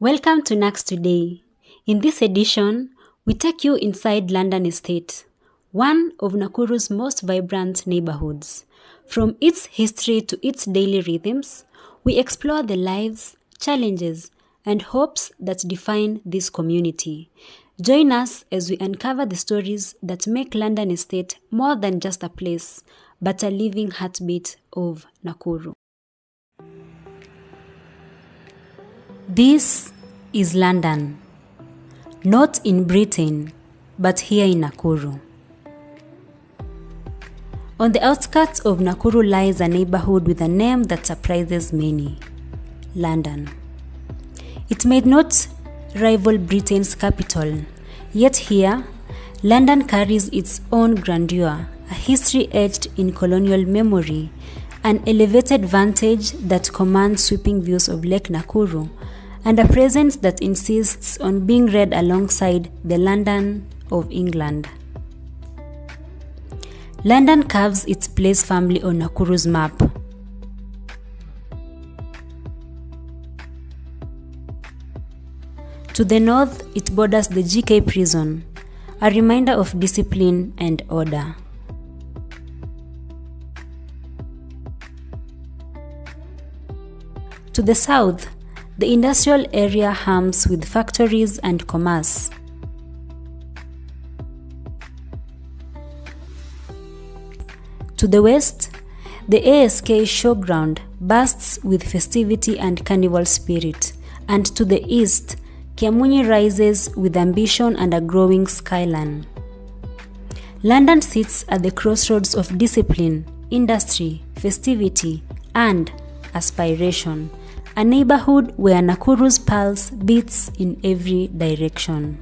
Welcome to Nax Today. In this edition, we take you inside London Estate, one of Nakuru's most vibrant neighbourhoods. From its history to its daily rhythms, we explore the lives, challenges, and hopes that define this community. Join us as we uncover the stories that make London Estate more than just a place, but a living heartbeat of Nakuru. This is London, not in Britain, but here in Nakuru. On the outskirts of Nakuru lies a neighbourhood with a name that surprises many, London. It may not rival Britain's capital, yet here, London carries its own grandeur, a history etched in colonial memory, an elevated vantage that commands sweeping views of Lake Nakuru, and a presence that insists on being read alongside the London of England. London carves its place firmly on Nakuru's map. To the north, it borders the GK prison, a reminder of discipline and order. To the south, the industrial area hums with factories and commerce. To the west, the ASK showground bursts with festivity and carnival spirit, and to the east, Kiamunyi rises with ambition and a growing skyline. London sits at the crossroads of discipline, industry, festivity, and aspiration. A neighbourhood where Nakuru's pulse beats in every direction.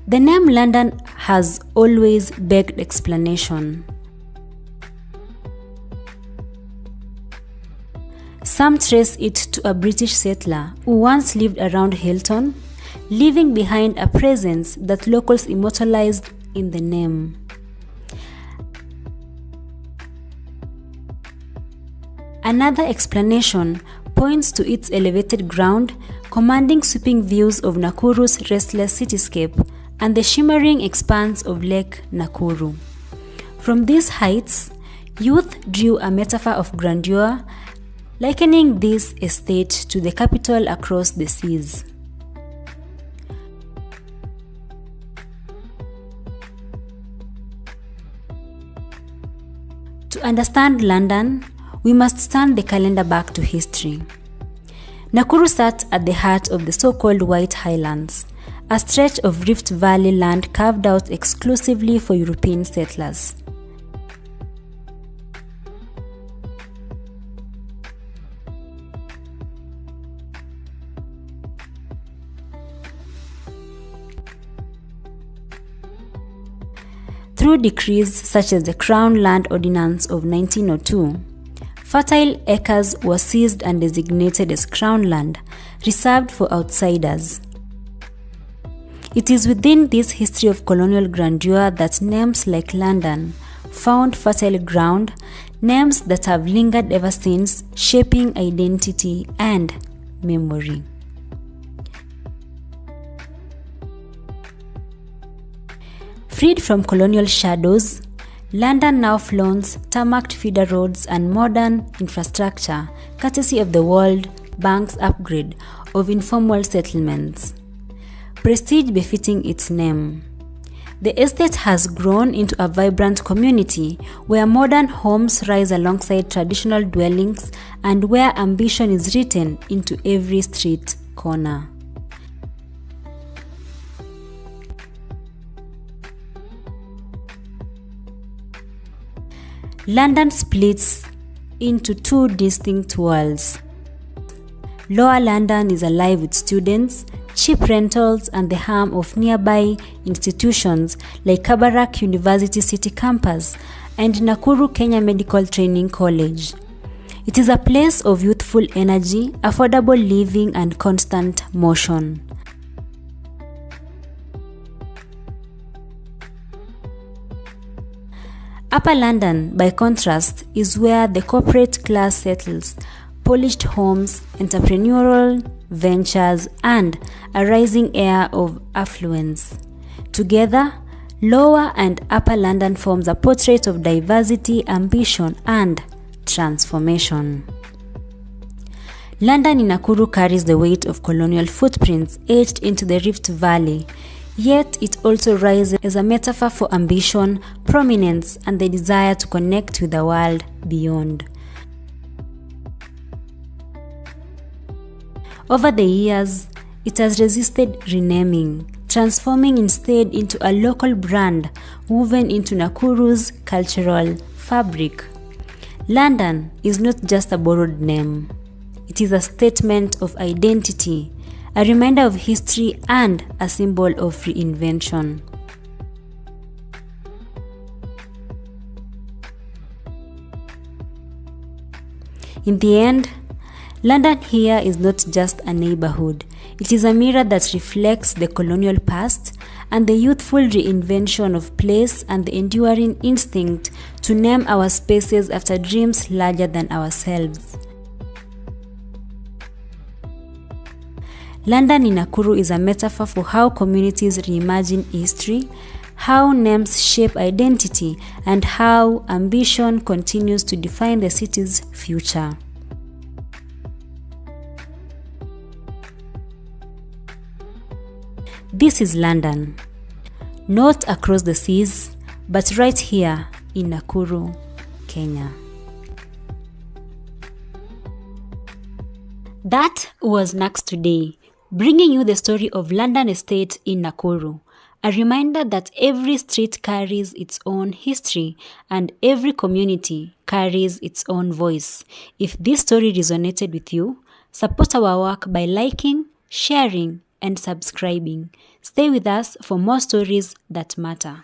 The name London has always begged explanation. Some trace it to a British settler who once lived around Hilton, leaving behind a presence that locals immortalized in the name. Another explanation points to its elevated ground, commanding sweeping views of Nakuru's restless cityscape and the shimmering expanse of Lake Nakuru. From these heights, youth drew a metaphor of grandeur, likening this estate to the capital across the seas. To understand London, we must turn the calendar back to history. Nakuru sat at the heart of the so-called White Highlands, a stretch of Rift Valley land carved out exclusively for European settlers. Through decrees such as the Crown Land Ordinance of 1902, fertile acres were seized and designated as Crown land, reserved for outsiders. It is within this history of colonial grandeur that names like London found fertile ground, names that have lingered ever since, shaping identity and memory. Freed from colonial shadows, London now flaunts tarmacked feeder roads and modern infrastructure, courtesy of the World Bank's upgrade of informal settlements. Prestige befitting its name. The estate has grown into a vibrant community where modern homes rise alongside traditional dwellings and where ambition is written into every street corner. London splits into two distinct worlds. Lower London is alive with students, cheap rentals, and the hum of nearby institutions like Kabarak University City Campus and Nakuru Kenya Medical Training College. It is a place of youthful energy, affordable living, and constant motion. Upper London, by contrast, is where the corporate class settles, polished homes, entrepreneurial ventures, and a rising air of affluence. Together, Lower and Upper London forms a portrait of diversity, ambition, and transformation. London in Nakuru carries the weight of colonial footprints etched into the Rift Valley, yet it also rises as a metaphor for ambition, prominence, and the desire to connect with the world beyond. Over the years, it has resisted renaming, transforming instead into a local brand woven into Nakuru's cultural fabric. London is not just a borrowed name. It is a statement of identity, a reminder of history, and a symbol of reinvention. In the end, London here is not just a neighbourhood. It is a mirror that reflects the colonial past and the youthful reinvention of place and the enduring instinct to name our spaces after dreams larger than ourselves. London in Nakuru is a metaphor for how communities reimagine history, how names shape identity, and how ambition continues to define the city's future. This is London, not across the seas, but right here in Nakuru, Kenya. That was Nax Today, bringing you the story of London Estate in Nakuru. A reminder that every street carries its own history and every community carries its own voice. If this story resonated with you, support our work by liking, sharing, and subscribing. Stay with us for more stories that matter.